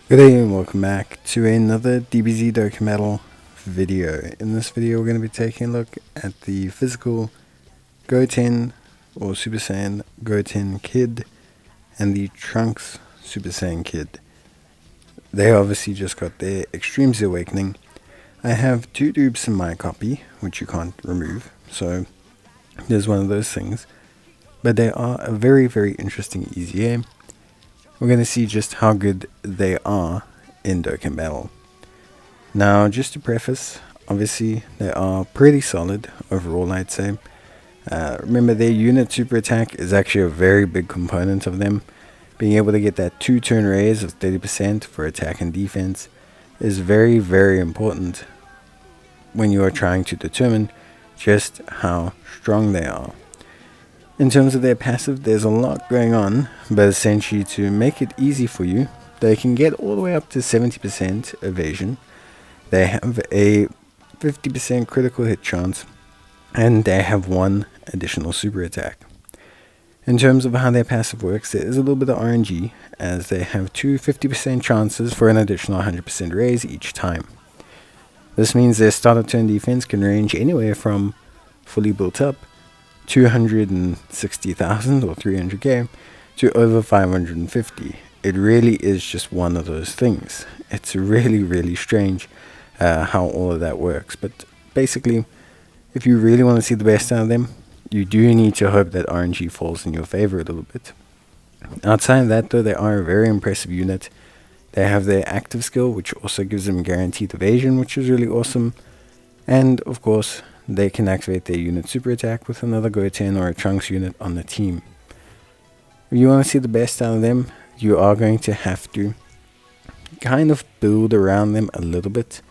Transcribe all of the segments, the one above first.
Good day and welcome back to another DBZ Dokkan video. In this video we're going to be taking a look at the physical Goten or Super Saiyan Goten Kid and the Trunks Super Saiyan Kid. They obviously just got their Extreme Z Awakening. I have two dupes in my copy which you can't remove, so there's one of those things. But they are a very interesting easy game. We're going to see just how good they are in Dokkan Battle. Now, just to preface, obviously they are pretty solid overall, I'd say. Remember, their unit super attack is actually a very big component of them. Being able to get that 2-turn raise of 30% for attack and defense is very important when you are trying to determine just how strong they are. In terms of their passive, there's a lot going on, but essentially to make it easy for you, they can get all the way up to 70% evasion. They have a 50% critical hit chance, and they have one additional super attack. In terms of how their passive works, there is a little bit of RNG, as they have two 50% chances for an additional 100% raise each time. This means their start of turn defense can range anywhere from fully built up 260,000 or 300k to over 550. It really is just one of those things. It's really strange how all of that works, but basically if you really want to see the best out of them, you do need to hope that RNG falls in your favor a little bit. Outside of that though, they are a very impressive unit. They have their active skill, which also gives them guaranteed evasion, which is really awesome, and of course they can activate their unit super attack with another Goten or a Trunks unit on the team. If you want to see the best out of them, you are going to have to kind of build around them a little bit,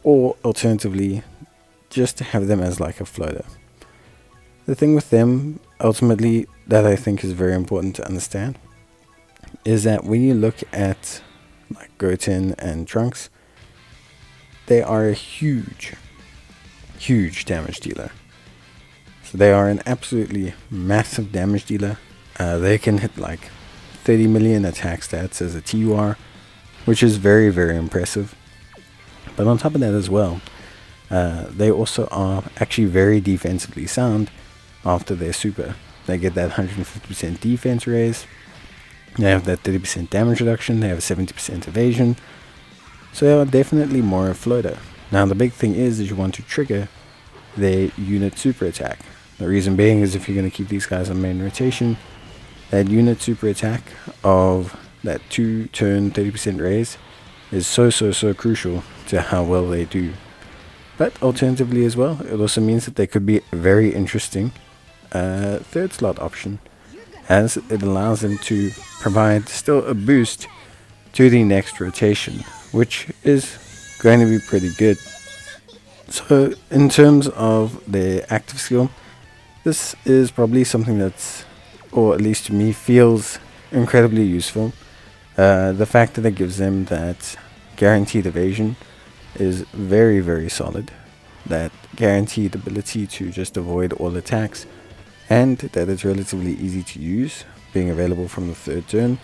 or alternatively just have them as like a floater. The thing with them ultimately that I think is very important to understand is that when you look at like Goten and Trunks, they are a huge damage dealer. So they are an absolutely massive damage dealer. They can hit like 30 million attack stats as a TUR, which is very impressive. But on top of that as well, they also are actually very defensively sound after their super. They get that 150% defense raise, they have that 30% damage reduction, they have 70% evasion, so they are definitely more a floater. Now the big thing is you want to trigger their unit super attack. The reason being is if you're going to keep these guys on main rotation, that unit super attack of that 2-turn 30% raise is so crucial to how well they do. But alternatively as well, it also means that they could be a very interesting third slot option, as it allows them to provide still a boost to the next rotation, which is going to be pretty good. So in terms of their active skill, this is probably something that's, or at least to me, feels incredibly useful. The fact that it gives them that guaranteed evasion is very solid. That guaranteed ability to just avoid all attacks, and that it's relatively easy to use, being available from the third turn,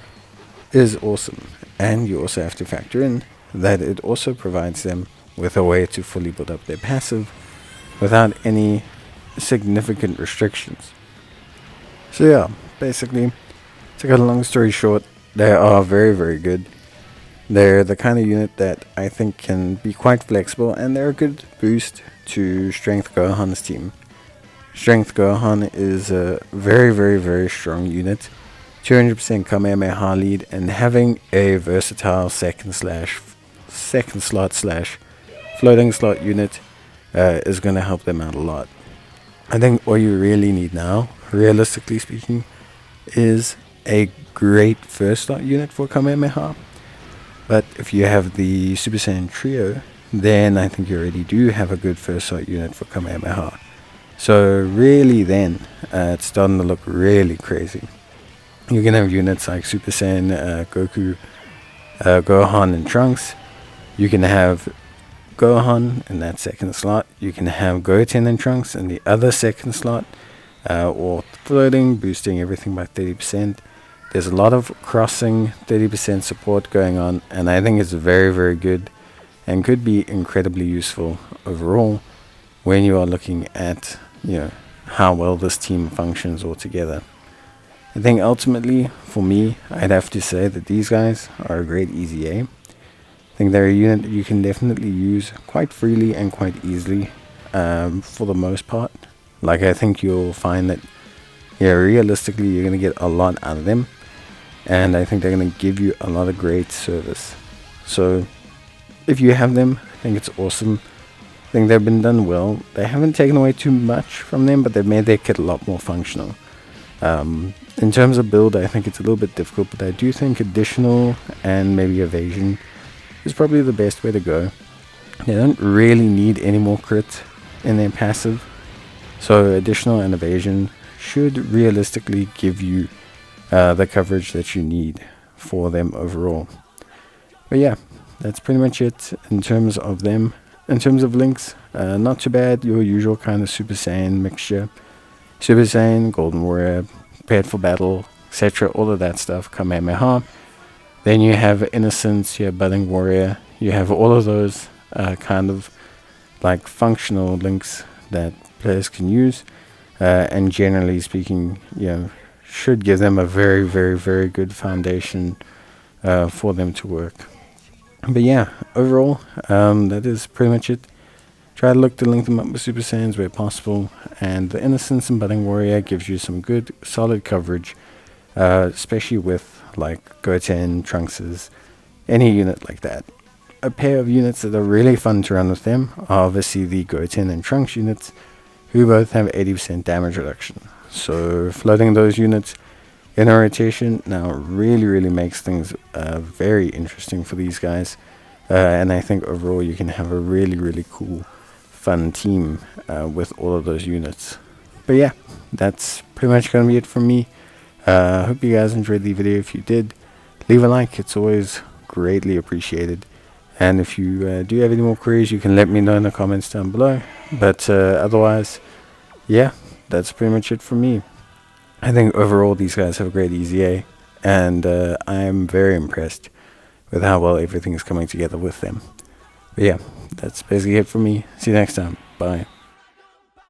is awesome. And you also have to factor in that it also provides them with a way to fully build up their passive without any significant restrictions. So yeah, basically, to cut a long story short, they are very good. They're the kind of unit that I think can be quite flexible, and they're a good boost to Strength Gohan's team. Strength Gohan is a very strong unit, 200% Kamehameha lead, and having a versatile second slot slash floating slot unit is going to help them out a lot. I think what you really need now, realistically speaking, is a great first slot unit for Kamehameha. But if you have the Super Saiyan Trio, then I think you already do have a good first slot unit for Kamehameha. So really then, it's starting to look really crazy. You can have units like Super Saiyan Goku, Gohan and Trunks. You can have Gohan in that second slot. You can have Goten and Trunks in the other second slot, or floating, boosting everything by 30%. There's a lot of crossing, 30% support going on, and I think it's very, very good and could be incredibly useful overall when you are looking at, how well this team functions all together. I think ultimately, for me, I'd have to say that these guys are a great EZA. I think they're a unit that you can definitely use quite freely and quite easily, for the most part. Like, I think you'll find that, realistically, you're going to get a lot out of them. And I think they're going to give you a lot of great service. So, if you have them, I think it's awesome. I think they've been done well. They haven't taken away too much from them, but they've made their kit a lot more functional. In terms of build, I think it's a little bit difficult, but I do think additional and maybe evasion is probably the best way to go. They don't really need any more crit in their passive, so additional and evasion should realistically give you the coverage that you need for them overall. But yeah, that's pretty much it in terms of them. In terms of links, not too bad. Your usual kind of Super Saiyan mixture. Super Saiyan, Golden Warrior, prepared for battle, etc. All of that stuff, Kamehameha. Then you have Innocence, you have Budding Warrior. You have all of those kind of like functional links that players can use. And generally speaking, should give them a very, very, very good foundation for them to work. But yeah, overall, that is pretty much it. Try to link them up with Super Saiyans where possible, and the Innocence and Budding Warrior gives you some good, solid coverage, especially with like Goten, Trunkses, any unit like that. A pair of units that are really fun to run with them are obviously the Goten and Trunks units, who both have 80% damage reduction. So floating those units in a rotation now really, really makes things very interesting for these guys. And I think overall you can have a really, really cool, fun team with all of those units. But yeah, that's pretty much going to be it from me. Hope you guys enjoyed the video. If you did, leave a like. It's always greatly appreciated. And if you do have any more queries, you can let me know in the comments down below. But otherwise, yeah, that's pretty much it from me. I think overall these guys have a great EZA, and I'm very impressed with how well everything is coming together with them. But yeah, that's basically it for me. See you next time. Bye.